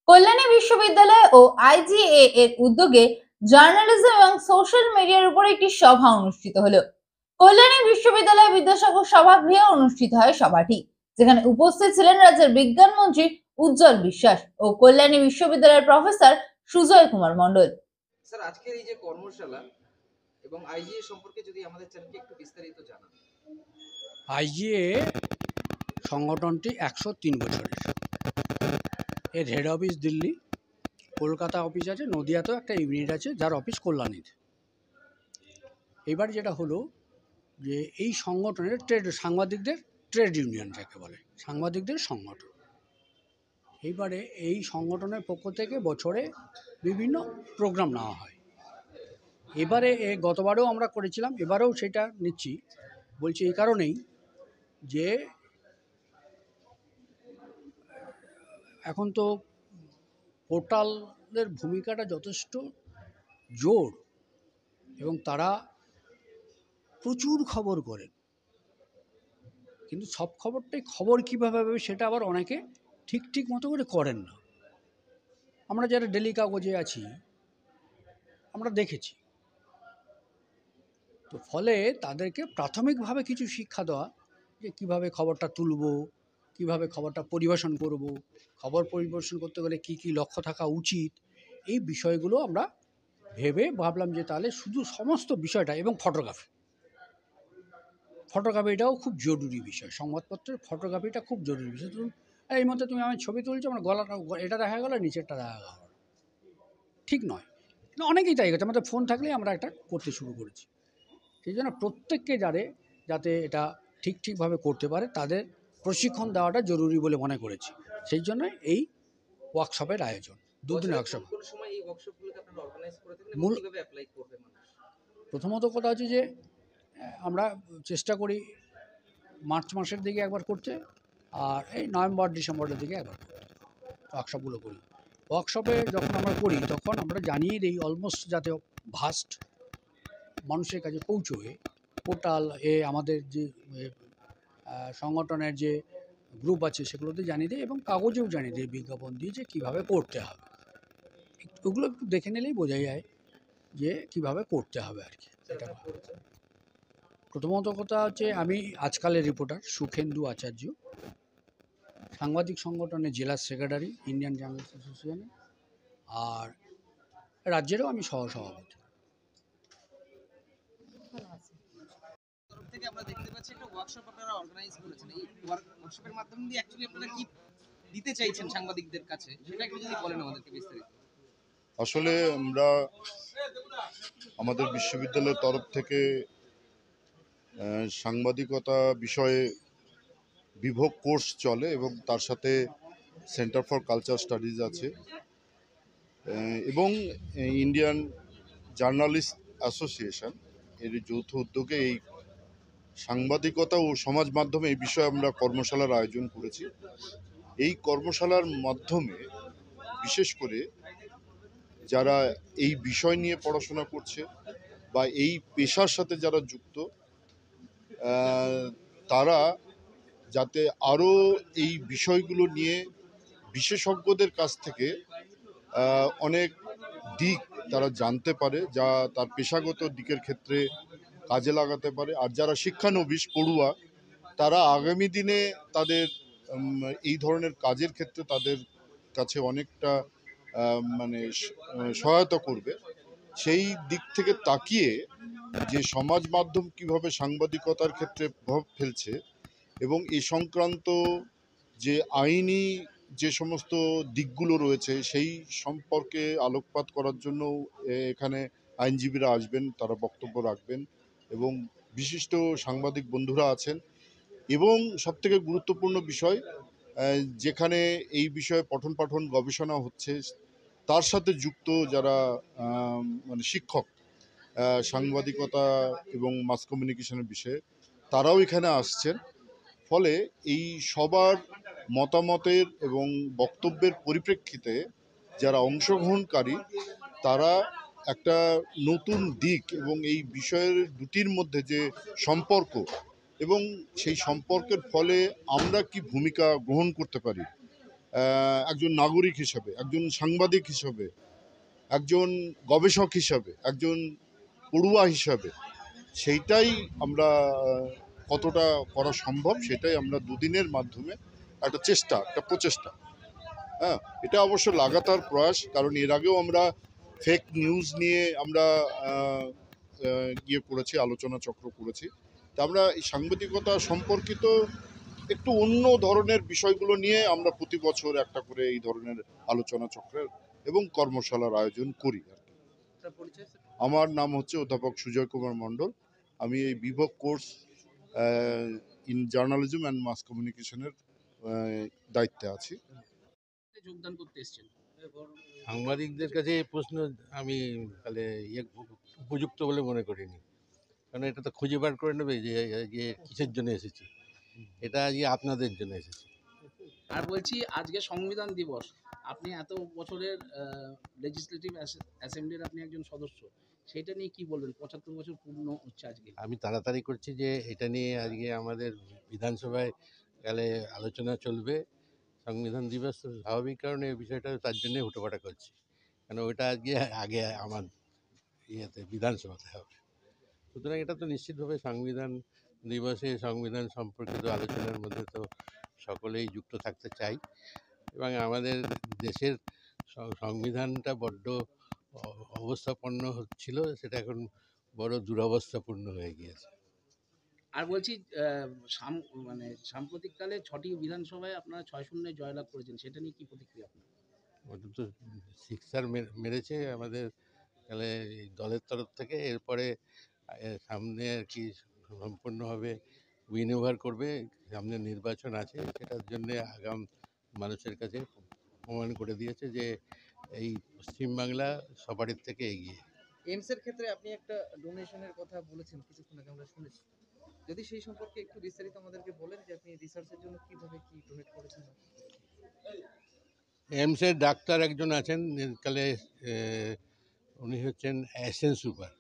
কল্যাণী বিশ্ববিদ্যালয় ও আইজিএ এর উদ্যোগে জার্নালিজম এবং সোশ্যাল মিডিয়ার উপর একটি সভা অনুষ্ঠিত হলো। কল্যাণী বিশ্ববিদ্যালয় বিদ্যাসাগর সভাগৃহে অনুষ্ঠিত হয় সভাটি, যেখানে উপস্থিত ছিলেন রাজ্যের বিজ্ঞান মন্ত্রী উজ্জ্বল বিশ্বাস ও কল্যাণী বিশ্ববিদ্যালয়ের প্রফেসর সুজয় কুমার মণ্ডল। স্যার, আজকের এই যে কর্মশালা এবং আইজিএ সম্পর্কে যদি আমাদের চ্যানেলকে একটু বিস্তারিত জানান। আইজিএ সংগঠনটি 103 বছরের। এর head office Delhi, Kolkata office আছে, নদিয়াতেও একটা ইউনিট আছে যার অফিস কল্যাণীতে। এবার যেটা হলো যে এই সংগঠনের সাংবাদিকদের ট্রেড ইউনিয়ন যাকে বলে, সাংবাদিকদের সংগঠন। এইবারে এই সংগঠনের পক্ষ থেকে বছরে বিভিন্ন প্রোগ্রাম নেওয়া হয়। এবারে গতবারেও আমরা করেছিলাম, এবারেও সেটা নিচ্ছি। বলছি এই কারণেই যে এখন তো পোর্টালের ভূমিকাটা যথেষ্ট জোর এবং তারা প্রচুর খবর করেন, কিন্তু সব খবরটাই খবর কীভাবে হবে সেটা আবার অনেকে ঠিক মতো করে করেন না। আমরা যারা ডেলি কাগজে আছি আমরা দেখেছি। তো ফলে তাদেরকে প্রাথমিকভাবে কিছু শিক্ষা দেওয়া, যে কীভাবে খবরটা তুলব, কীভাবে খবরটা পরিবেশন করব, খবর পরিবেশন করতে গেলে কী কী লক্ষ্য থাকা উচিত, এই বিষয়গুলো আমরা ভেবে ভাবলাম যে তাহলে শুধু সমস্ত বিষয়টা, এবং ফটোগ্রাফিটাও খুব জরুরি বিষয়। সংবাদপত্রের ফটোগ্রাফিটা খুব জরুরি বিষয়। ধরুন এই মধ্যে তুমি আমার ছবি তুলছো, আমার গলাটা এটা দেখা গেলো, নিচেরটা দেখা গেল, ঠিক নয়। অনেকেই তাই গেছে, আমাদের ফোন থাকলেই আমরা একটা করতে শুরু করেছি। সেই জন্য প্রত্যেককে যাতে এটা ঠিকভাবে করতে পারে তাদের প্রশিক্ষণ দেওয়াটা জরুরি বলে মনে করেছি। সেই জন্য এই ওয়ার্কশপের আয়োজন, দুদিনের ওয়ার্কশপ। মূল প্রথমত কথা হচ্ছে যে আমরা চেষ্টা করি মার্চ মাসের দিকে একবার করতে, আর এই নভেম্বর ডিসেম্বরের দিকে একবার করতে ওয়ার্কশপগুলো করি। ওয়ার্কশপে যখন আমরা করি তখন আমরা জানিয়ে দিই অলমোস্ট, যাতে ভাস্ট মানুষের কাছে পৌঁছয়। পোর্টাল আমাদের যে সংগঠনের যে গ্রুপ আছে সেগুলোতে জানিয়ে দিই, এবং কাগজেও জানিয়ে দিই বিজ্ঞাপন দিয়ে যে কীভাবে করতে হবে। ওগুলো একটু দেখে নিলেই বোঝা যায় যে কীভাবে করতে হবে আর কি। এটা প্রথমত কথা হচ্ছে, আমি আজকালের রিপোর্টার সুখেন্দু আচার্য, সাংবাদিক সংগঠনের জেলা সেক্রেটারি ইন্ডিয়ান জার্নালিস্ট অ্যাসোসিয়েশনে, আর রাজ্যেরও আমি সহসভাপতি। আমরা দেখতে পাচ্ছি একটা ওয়ার্কশপ আপনারা অর্গানাইজ করেছেন। এই ওয়ার্কশপের মাধ্যমে দিয়ে অ্যাকচুয়ালি আপনারা কি দিতে চাইছেন সাংবাদিকদের কাছে, সেটা একটু যদি বলেন আমাদেরকে বিস্তারিত। আসলে আমরা আমাদের বিশ্ববিদ্যালয়ের তরফ থেকে সাংবাদিকতা বিষয়ে বিভাগ কোর্স চলে, এবং তার সাথে সেন্টার ফর কালচার স্টাডিজ আছে, এবং ইন্ডিয়ান জার্নালিস্ট অ্যাসোসিয়েশন এর যৌথ উদ্যোগে এই সাংবাদিকতা ও সমাজ মাধ্যমে এই বিষয়ে আমরা কর্মশালার আয়োজন করেছি। এই কর্মশালার মাধ্যমে বিশেষ করে যারা এই বিষয় নিয়ে পড়াশোনা করছে বা এই পেশার সাথে যারা যুক্ত, তারা যাতে আরও এই বিষয়গুলো নিয়ে বিশেষজ্ঞদের কাছ থেকে অনেক দিক তারা জানতে পারে, যা তার পেশাগত দিকের ক্ষেত্রে কাজে লাগাতে পারে। আর যারা শিক্ষানবিশ পড়ুয়া, তারা আগামী দিনে তাদের এই ধরনের কাজের ক্ষেত্রে তাদের কাছে অনেকটা মানে সহায়তা করবে। সেই দিক থেকে তাকিয়ে যে সমাজ মাধ্যম কিভাবে সাংবাদিকতার ক্ষেত্রে প্রভাব ফেলছে, এবং এ সংক্রান্ত যে আইনি যে সমস্ত দিকগুলো রয়েছে সেই সম্পর্কে আলোকপাত করার জন্য এখানে আইনজীবীরা আসবেন, তারা বক্তব্য রাখবেন, এবং বিশিষ্ট সাংবাদিক বন্ধুরা আছেন। এবং সবথেকে গুরুত্বপূর্ণ বিষয়, যেখানে এই বিষয়ে পঠন পাঠন গবেষণা হচ্ছে, তার সাথে যুক্ত যারা মানে শিক্ষক সাংবাদিকতা এবং মাস কমিউনিকেশনের বিষয়ে, তারাও এখানে আসছেন। ফলে এই সবার মতামতের এবং বক্তব্যের পরিপ্রেক্ষিতে যারা অংশগ্রহণকারী, তারা একটা নতুন দিক এবং এই বিষয়ের দুটির মধ্যে যে সম্পর্ক, এবং সেই সম্পর্কের ফলে আমরা কি ভূমিকা গ্রহণ করতে পারি, একজন নাগরিক হিসাবে, একজন সাংবাদিক হিসাবে, একজন গবেষক হিসাবে, একজন পড়ুয়া হিসাবে, সেইটাই আমরা কতটা করা সম্ভব সেটাই আমরা দুদিনের মাধ্যমে একটা প্রচেষ্টা, হ্যাঁ, এটা অবশ্য লাগাতার প্রয়াস। কারণ এর আগেও আমরা ফেক নিউজ নিয়ে আমরা করেছি, আলোচনা চক্র করেছি। তা আমরা এই সাংবাদিকতা সম্পর্কিত একটু অন্য ধরনের বিষয়গুলো নিয়ে আমরা প্রতি বছর একটা করে এই ধরনের আলোচনা চক্রের এবং কর্মশালার আয়োজন করি আর কি। আপনার পরিচয় স্যার? আমার নাম হচ্ছে অধ্যাপক সুজয় কুমার মণ্ডল। আমি এই বিভাগ course in journalism and mass কমিউনিকেশনের দায়িত্বে আছি। যোগদান করতে এসেছেন। সাংবাদিকদের কাছে এই প্রশ্ন আমি তাহলে উপযুক্ত বলে মনে করিনি, কারণ এটা তো খুঁজে বার করে নেবে যে যে কিসের জন্য এসেছি। এটা আজকে আপনাদের জন্য এসেছি। আর বলছি, আজকে সংবিধান দিবস, আপনি এত বছরের লেজিসলেটিভ অ্যাসেম্বলির আপনি একজন সদস্য, সেটা নিয়ে কি বলবেন? 75 বছর পূর্ণ হচ্ছে আজকে। আমি তাড়াতাড়ি করছি যে এটা নিয়ে আজকে আমাদের বিধানসভায় গেলে আলোচনা চলবে। সংবিধান দিবস তো স্বাভাবিক কারণে এই বিষয়টা তার জন্যে হুটোপাটা করছি, কারণ ওইটা আজকে আগে আমার বিধানসভাতে হবে। সুতরাং এটা তো নিশ্চিতভাবে সংবিধান দিবসে সংবিধান সম্পর্কিত আলোচনার মধ্যে তো সকলেই যুক্ত থাকতে চাই, এবং আমাদের দেশের সংবিধানটা বড্ড অবস্থাপন্ন হচ্ছিল, সেটা এখন বড় দুরবস্থাপূর্ণ হয়ে গিয়েছে। আর বলছি, মানে সাম্প্রতিককালে 6টি বিধানসভায় আপনারা 6-0 জয়লাভ করেছেন, সেটা নিয়ে কি প্রতিক্রিয়া আপনার? ওটা তো সিক্সার মেরেছে আমাদের তাহলে এই দলের তরফ থেকে। এরপরে সামনে আর কি সম্পূর্ণভাবে উইন ওভার করবে, সামনে নির্বাচন আছে, সেটার জন্য আগাম মানুষের কাছে প্রমাণ করে দিয়েছে যে এই পশ্চিমবাংলা সবারই থেকে এগিয়ে। এইমস এর ক্ষেত্রে আপনি একটা ডোনেশনের কথা বলেছেন কিছুক্ষণ আগে, আমরা শুনেছি। যদি সেই সম্পর্কে একটু বিস্তারিত আমাদেরকে বলেন যে আপনি রিসার্চের জন্য কিভাবে কি ডোনেট করেছেন। এইমসের ডাক্তার একজন আছেন, কালে উনি হচ্ছেন অ্যাসিস্ট্যান্ট সুপার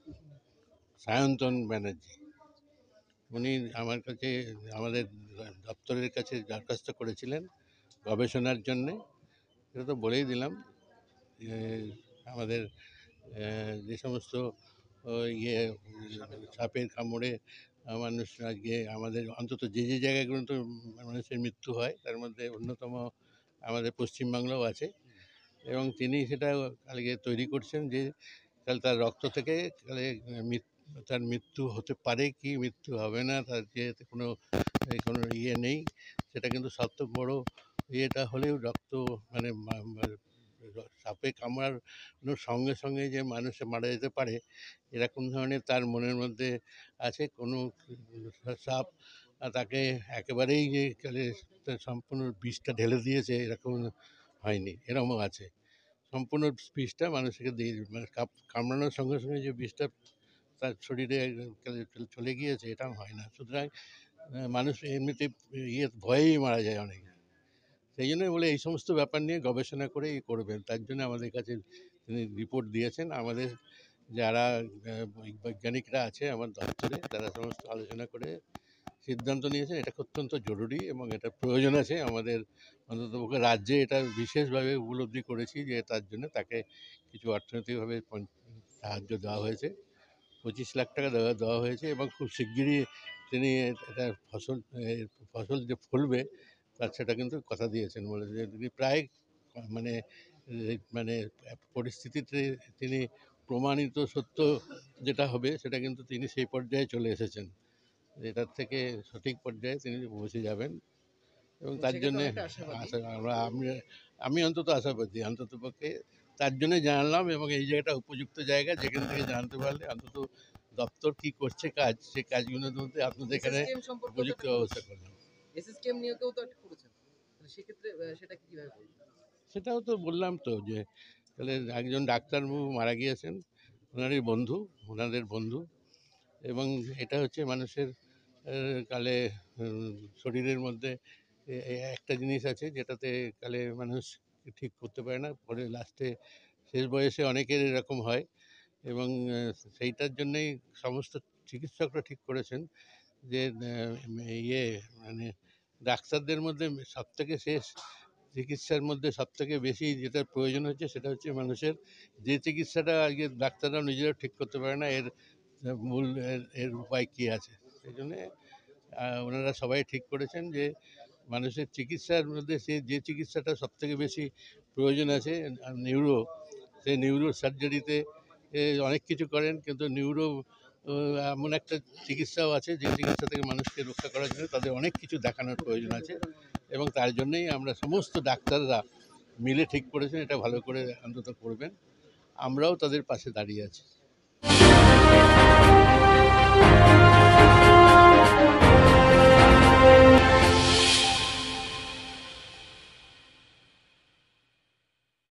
সায়ন্তন ব্যানার্জি। উনি আমার কাছে, আমাদের দপ্তরের কাছে দরখাস্ত করেছিলেন গবেষণার জন্যে। সেটা তো বলেই দিলাম, আমাদের যে সমস্ত ইয়ে সাপের কামড়ে মানুষ আজকে আমাদের অন্তত যে যে জায়গাগুলো তো মানুষের মৃত্যু হয় তার মধ্যে অন্যতম আমাদের পশ্চিমবাংলাও আছে, এবং তিনি সেটা কালকে তৈরি করছেন যে তাহলে তার রক্ত থেকে তার মৃত্যু হতে পারে কি মৃত্যু হবে না, তার যে কোনো কোনো ইয়ে নেই। সেটা কিন্তু সবথেকে বড় ইয়েটা হলেও রক্ত মানে সাপে কামড়ানোর সঙ্গে সঙ্গে যে মানুষ মারা যেতে পারে এরকম ধরনের তার মনের মধ্যে আছে। কোনো সাপ তাকে একেবারেই যে সম্পূর্ণ বিষটা ঢেলে দিয়েছে এরকম হয়নি, এরকমও আছে। সম্পূর্ণ বিষটা মানুষকে দিয়ে মানে কামড়ানোর সঙ্গে সঙ্গে যে বিষটা তার শরীরে চলে গিয়েছে এটাও হয় না। সুতরাং মানুষ এমনিতে ভয়েই মারা যায় অনেকে। সেই জন্যই বলে এই সমস্ত ব্যাপার নিয়ে গবেষণা করে করবেন, তার জন্য আমাদের কাছে তিনি রিপোর্ট দিয়েছেন। আমাদের যারা বৈজ্ঞানিকরা আছে আমার দপ্তরে, তারা সমস্ত আলোচনা করে সিদ্ধান্ত নিয়েছেন এটা অত্যন্ত জরুরি এবং এটা প্রয়োজন আছে আমাদের, অন্ততপক্ষে রাজ্যে এটা বিশেষভাবে উপলব্ধি করেছি যে তার জন্য তাকে কিছু অর্থনৈতিকভাবে সাহায্য দেওয়া হয়েছে। 25 লাখ টাকা দেওয়া হয়েছে, এবং খুব শিগগিরই তিনি এটা ফসল যে ফলবে তার সেটা কিন্তু কথা দিয়েছেন, বলে যে তিনি প্রায় মানে মানে পরিস্থিতিতে তিনি প্রমাণিত সত্য যেটা হবে সেটা কিন্তু তিনি সেই পর্যায়ে চলে এসেছেন, এটার থেকে সঠিক পর্যায়ে তিনি পৌঁছে যাবেন, এবং তার জন্যে আমি অন্তত আশাবাদী। অন্তত পক্ষে তার জন্যে জানলাম, এবং এই জায়গাটা উপযুক্ত জায়গা যেখান থেকে জানতে পারলে অন্তত দপ্তর কি করছে কাজ, সেই কাজগুলোর মধ্যে আপনাদের এখানে উপযুক্ত ব্যবস্থা করলাম। এসএসকেএম নিয়োগেও তো একটা করেছেন, সেক্ষেত্রে সেটা কিভাবে বলবেন? সেটাও তো বললাম তো যে তাহলে একজন ডাক্তারবাবু মারা গিয়েছেন, ওনাদের বন্ধু, এবং এটা হচ্ছে মানুষের কালে শরীরের মধ্যে একটা জিনিস আছে যেটাতে কালে মানুষ ঠিক করতে পারে না, পরে লাস্টে শেষ বয়সে অনেকের এরকম হয়, এবং সেইটার জন্যেই সমস্ত চিকিৎসকরা ঠিক করেছেন যে মানে ডাক্তারদের মধ্যে সবথেকে শেষ চিকিৎসার মধ্যে সবথেকে বেশি যেটা প্রয়োজন হচ্ছে সেটা হচ্ছে মানুষের যে চিকিৎসাটা আজকে ডাক্তাররা নিজেরাও ঠিক করতে পারে না, এর মূল এর উপায় কী আছে। সেই জন্যে ওনারা সবাই ঠিক করেছেন যে মানুষের চিকিৎসার মধ্যে যে চিকিৎসাটা সবথেকে বেশি প্রয়োজন আছে সেই নিউরো সার্জারিতে অনেক কিছু করেন, কিন্তু নিউরো এমন একটা চিকিৎসাও আছে যে চিকিৎসা থেকে মানুষকে রক্ষা করার জন্য তাদের অনেক কিছু দেখানোর প্রয়োজন আছে, এবং তার জন্যই আমরা সমস্ত ডাক্তাররা মিলে ঠিক করেছেন এটা ভালো করে অন্তত করবেন। আমরাও তাদের পাশে দাঁড়িয়ে আছি।